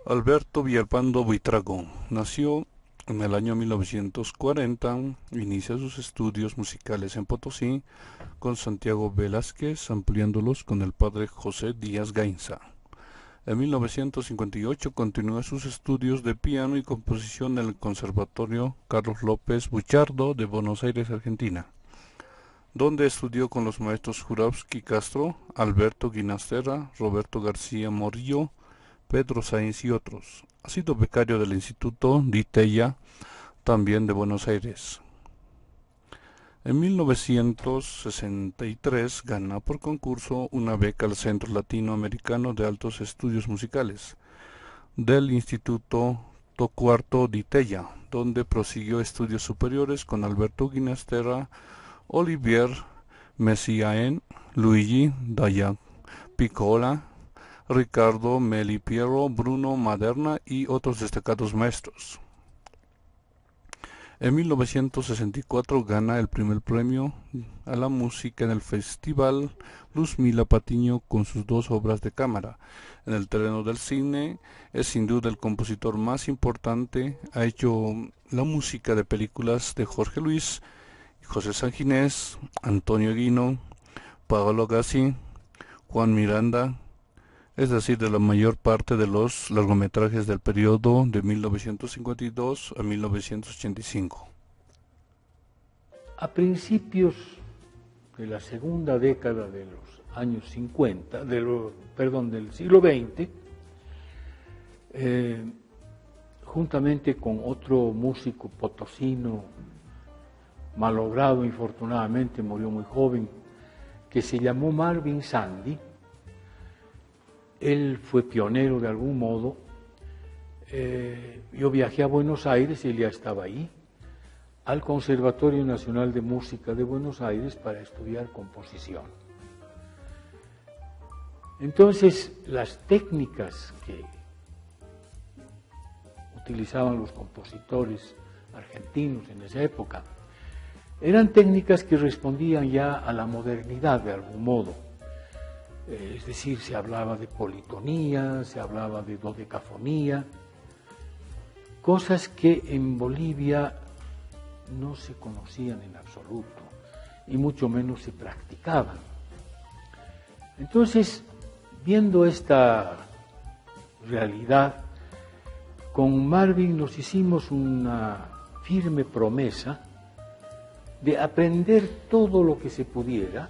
Alberto Villalpando Buitrago nació en el año 1940, inicia sus estudios musicales en Potosí con Santiago Velázquez, ampliándolos con el padre José Díaz Gainza. En 1958 continúa sus estudios de piano y composición en el Conservatorio Carlos López Buchardo de Buenos Aires, Argentina, donde estudió con los maestros Jurowski Castro, Alberto Ginastera, Roberto García Morillo, Pedro Sáenz y otros. Ha sido becario del Instituto Di Tella, también de Buenos Aires. En 1963 gana por concurso una beca al Centro Latinoamericano de Altos Estudios Musicales del Instituto Torcuato Di Tella, donde prosiguió estudios superiores con Alberto Ginastera, Olivier Messiaen, Luigi Dalla Piccola, Ricardo Melipiero, Bruno Maderna y otros destacados maestros. En 1964 gana el primer premio a la música en el Festival Luzmila Patiño con sus dos obras de cámara. En el terreno del cine es sin duda el compositor más importante. Ha hecho la música de películas de Jorge Luis, José Sanginés, Antonio Guino, Paolo Gassi, Juan Miranda, es decir, de la mayor parte de los largometrajes del periodo de 1952 a 1985. A principios de la segunda década de los años 50, del siglo XX, juntamente con otro músico potosino, malogrado infortunadamente, murió muy joven, que se llamó Marvin Sandy. Él fue pionero de algún modo. Yo viajé a Buenos Aires y él ya estaba ahí, al Conservatorio Nacional de Música de Buenos Aires para estudiar composición. Entonces, las técnicas que utilizaban los compositores argentinos en esa época eran técnicas que respondían ya a la modernidad de algún modo. Es decir, se hablaba de politonía, se hablaba de dodecafonía, cosas que en Bolivia no se conocían en absoluto y mucho menos se practicaban. Entonces, viendo esta realidad, con Marvin nos hicimos una firme promesa de aprender todo lo que se pudiera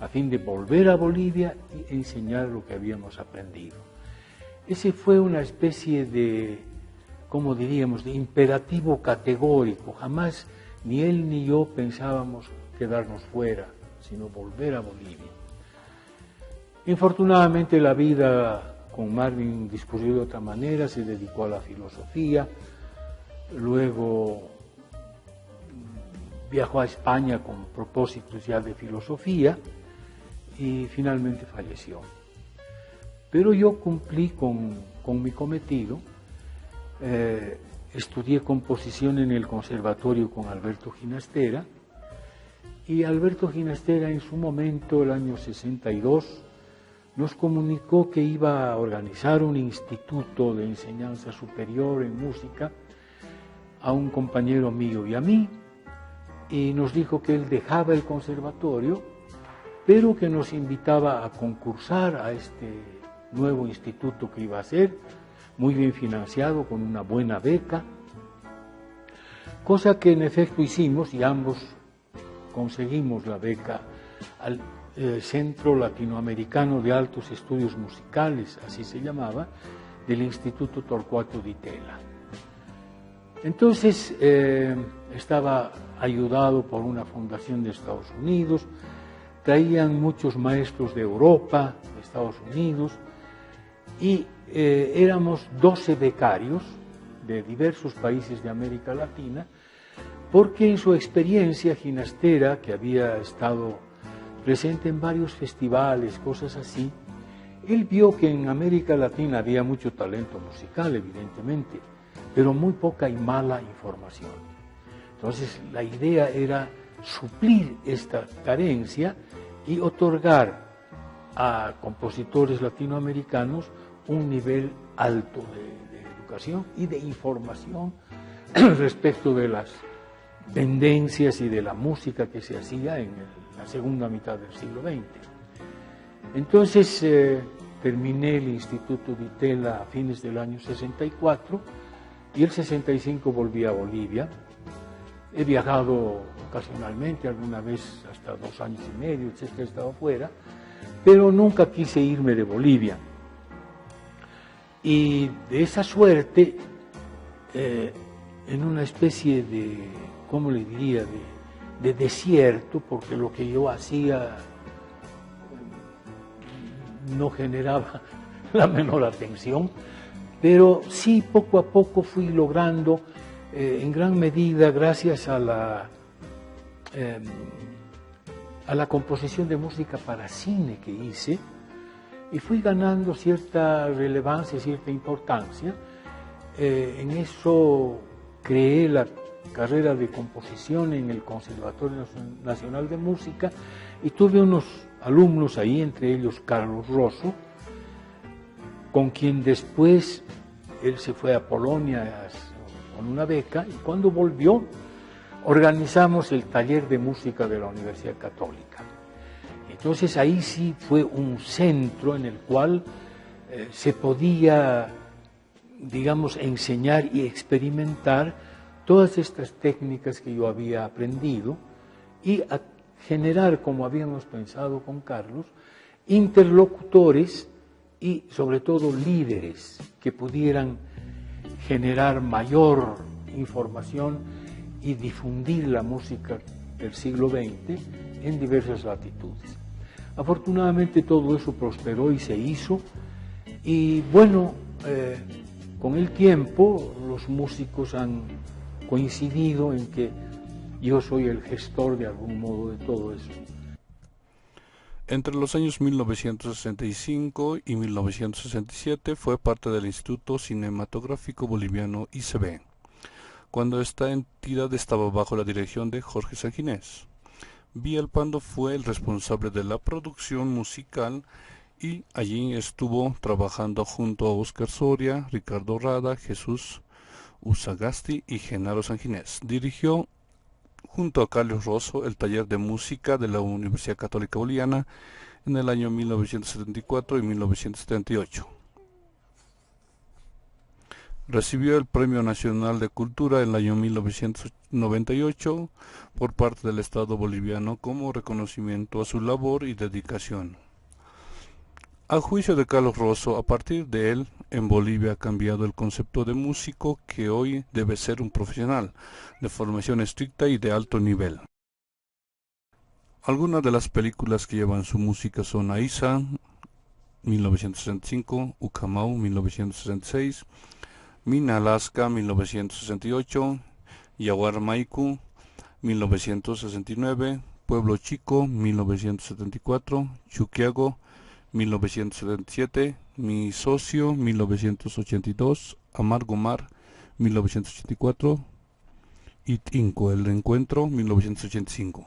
a fin de volver a Bolivia y enseñar lo que habíamos aprendido. Ese fue una especie de, ¿cómo diríamos?, de imperativo categórico. Jamás ni él ni yo pensábamos quedarnos fuera, sino volver a Bolivia. Infortunadamente la vida con Marvin discurrió de otra manera, se dedicó a la filosofía, luego viajó a España con propósitos ya de filosofía y finalmente falleció. Pero yo cumplí con mi cometido. Estudié composición en el conservatorio con Alberto Ginastera, y Alberto Ginastera en su momento, el año 62, nos comunicó que iba a organizar un instituto de enseñanza superior en música a un compañero mío y a mí, y nos dijo que él dejaba el conservatorio, pero que nos invitaba a concursar a este nuevo instituto que iba a hacer, muy bien financiado, con una buena beca, cosa que en efecto hicimos y ambos conseguimos la beca al Centro Latinoamericano de Altos Estudios Musicales, así se llamaba, del Instituto Torcuato Di Tella. Entonces estaba ayudado por una fundación de Estados Unidos, traían muchos maestros de Europa, de Estados Unidos, y éramos 12 becarios de diversos países de América Latina, porque en su experiencia Ginastera, que había estado presente en varios festivales, cosas así, él vio que en América Latina había mucho talento musical, evidentemente, pero muy poca y mala información. Entonces la idea era suplir esta carencia y otorgar a compositores latinoamericanos un nivel alto de educación y de información respecto de las tendencias y de la música que se hacía en la segunda mitad del siglo XX. Entonces terminé el Instituto Di Tella a fines del año 64 y el 65 volví a Bolivia. He viajado ocasionalmente, alguna vez hasta 2 años y medio, etcétera, he estado fuera, pero nunca quise irme de Bolivia. Y de esa suerte, en una especie de, ¿cómo le diría?, de desierto, porque lo que yo hacía no generaba la menor atención, pero sí poco a poco fui logrando, en gran medida gracias a la composición de música para cine que hice, y fui ganando cierta relevancia, cierta importancia. En eso creé la carrera de composición en el Conservatorio Nacional de Música y tuve unos alumnos ahí, entre ellos Carlos Rosso, con quien después él se fue a Polonia con una beca, y cuando volvió organizamos el taller de música de la Universidad Católica. Entonces ahí sí fue un centro en el cual se podía, digamos, enseñar y experimentar todas estas técnicas que yo había aprendido y a generar, como habíamos pensado con Carlos, interlocutores y sobre todo líderes que pudieran generar mayor información y difundir la música del siglo XX en diversas latitudes. Afortunadamente todo eso prosperó y se hizo, y bueno, con el tiempo los músicos han coincidido en que yo soy el gestor de algún modo de todo eso. Entre los años 1965 y 1967 fue parte del Instituto Cinematográfico Boliviano ICB, cuando esta entidad estaba bajo la dirección de Jorge Sanginés. Villalpando fue el responsable de la producción musical y allí estuvo trabajando junto a Óscar Soria, Ricardo Rada, Jesús Usagasti y Genaro Sanginés. Dirigió junto a Carlos Rosso el taller de música de la Universidad Católica Boliviana en el año 1974 y 1978. Recibió el Premio Nacional de Cultura en el año 1998 por parte del Estado boliviano como reconocimiento a su labor y dedicación. A juicio de Carlos Rosso, a partir de él, en Bolivia ha cambiado el concepto de músico, que hoy debe ser un profesional, de formación estricta y de alto nivel. Algunas de las películas que llevan su música son Aiza, 1965, Ucamau, 1966, Mina Alaska, 1968, Yaguar Maiku, 1969, Pueblo Chico, 1974, Chuquiago, 1977, Mi Socio, 1982, Amargo Mar, 1984, y Tinco, El Encuentro, 1985.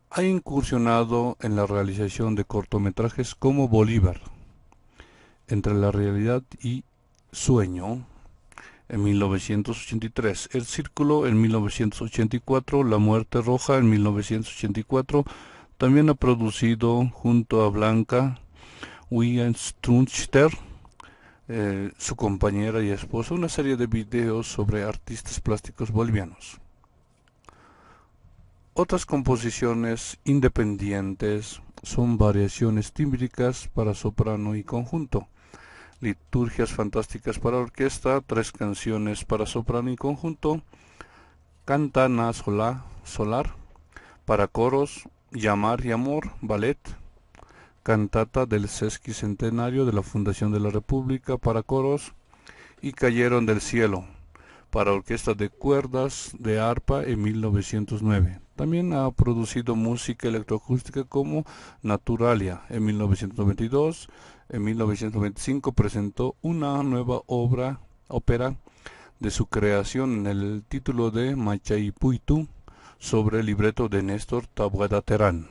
Ha incursionado en la realización de cortometrajes como Bolívar, Entre la realidad y sueño, en 1983, El Círculo en 1984, La Muerte Roja en 1984. También ha producido junto a Blanca Wienstrunchter, su compañera y esposa, una serie de videos sobre artistas plásticos bolivianos. Otras composiciones independientes son variaciones tímbricas para soprano y conjunto, liturgias fantásticas para orquesta, 3 canciones para soprano y conjunto, Cantana Solar para coros, Llamar y Amor, ballet, cantata del sesquicentenario de la Fundación de la República para coros, y Cayeron del Cielo para orquesta de cuerdas de arpa en 1909. También ha producido música electroacústica como Naturalia en 1992. En 1995 presentó una nueva ópera de su creación en el título de Machaipuitu, sobre el libreto de Néstor Tabuada Terán.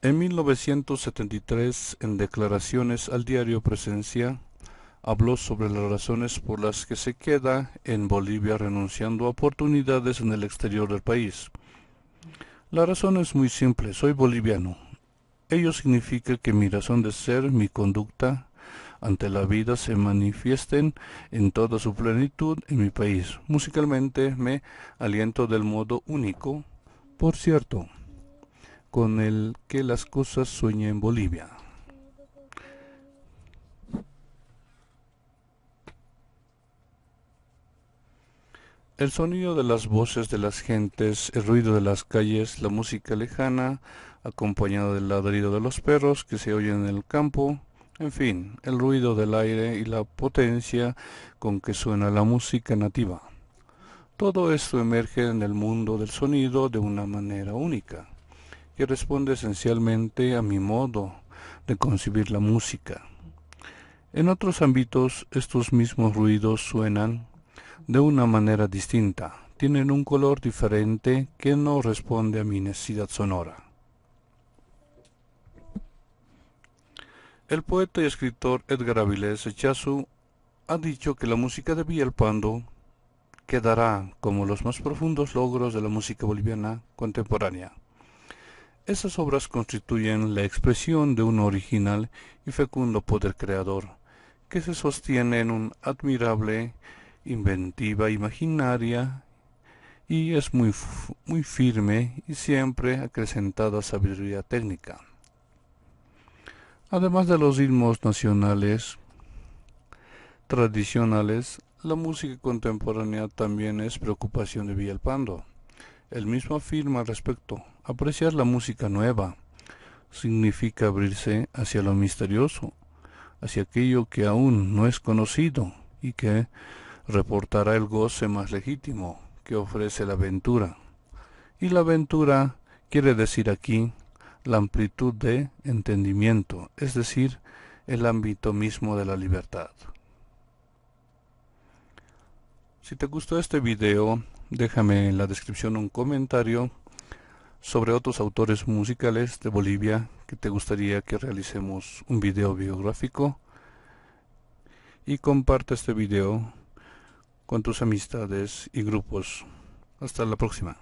En 1973, en declaraciones al diario Presencia, habló sobre las razones por las que se queda en Bolivia renunciando a oportunidades en el exterior del país. La razón es muy simple, soy boliviano. Ello significa que mi razón de ser, mi conducta ante la vida se manifiesten en toda su plenitud en mi país. Musicalmente me aliento del modo único, por cierto, con el que las cosas sueñan en Bolivia. El sonido de las voces de las gentes, el ruido de las calles, la música lejana, acompañado del ladrido de los perros que se oyen en el campo, en fin, el ruido del aire y la potencia con que suena la música nativa. Todo esto emerge en el mundo del sonido de una manera única, que responde esencialmente a mi modo de concebir la música. En otros ámbitos, estos mismos ruidos suenan de una manera distinta, tienen un color diferente que no responde a mi necesidad sonora. El poeta y escritor Edgar Avilés Echazu ha dicho que la música de Villalpando quedará como los más profundos logros de la música boliviana contemporánea. Esas obras constituyen la expresión de un original y fecundo poder creador, que se sostiene en un admirable inventiva imaginaria y es muy firme y siempre acrecentada sabiduría técnica. Además de los ritmos nacionales tradicionales, la música contemporánea también es preocupación de Villalpando. Él mismo afirma al respecto: apreciar la música nueva significa abrirse hacia lo misterioso, hacia aquello que aún no es conocido y que reportará el goce más legítimo que ofrece la aventura. Y la aventura quiere decir aquí la amplitud de entendimiento, es decir, el ámbito mismo de la libertad. Si te gustó este video, déjame en la descripción un comentario sobre otros autores musicales de Bolivia que te gustaría que realicemos un video biográfico, y comparte este video con tus amistades y grupos. Hasta la próxima.